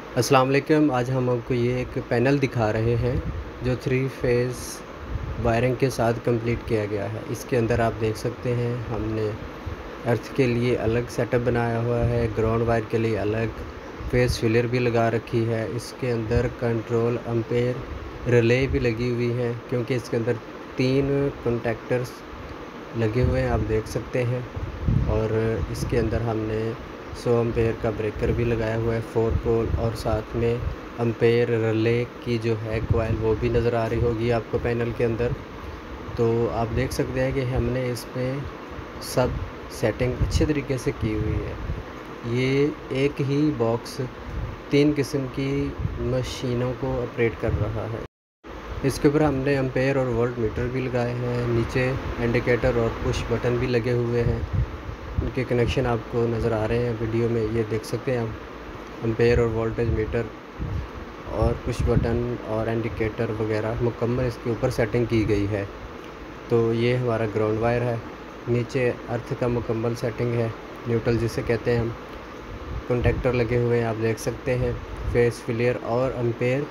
अस्सलाम वालेकुम। आज हम आपको ये एक पैनल दिखा रहे हैं जो 3 फेज़ वायरिंग के साथ कंप्लीट किया गया है। इसके अंदर आप देख सकते हैं हमने अर्थ के लिए अलग सेटअप बनाया हुआ है, ग्राउंड वायर के लिए अलग, फेज़ फिलर भी लगा रखी है। इसके अंदर कंट्रोल एम्पेयर रिले भी लगी हुई है क्योंकि इसके अंदर 3 कॉन्टैक्टर्स लगे हुए हैं, आप देख सकते हैं। और इसके अंदर हमने 100 एम्पेयर का ब्रेकर भी लगाया हुआ है 4 पोल, और साथ में एम्पेयर रिले की जो है कॉइल वो भी नज़र आ रही होगी आपको पैनल के अंदर। तो आप देख सकते हैं कि हमने इसमें सब सेटिंग अच्छे तरीके से की हुई है। ये एक ही बॉक्स 3 किस्म की मशीनों को ऑपरेट कर रहा है। इसके ऊपर हमने एम्पेयर और वोल्ट मीटर भी लगाए हैं, नीचे इंडिकेटर और पुश बटन भी लगे हुए हैं। उनके कनेक्शन आपको नज़र आ रहे हैं वीडियो में, ये देख सकते हैं आप। एम्पेयर और वोल्टेज मीटर और पुश बटन और इंडिकेटर वगैरह मुकम्मल इसके ऊपर सेटिंग की गई है। तो ये हमारा ग्राउंड वायर है, नीचे अर्थ का मुकम्मल सेटिंग है, न्यूट्रल जिसे कहते हैं हम। कॉन्टैक्टर लगे हुए हैं, आप देख सकते हैं, फेस फिलियर और एम्पेयर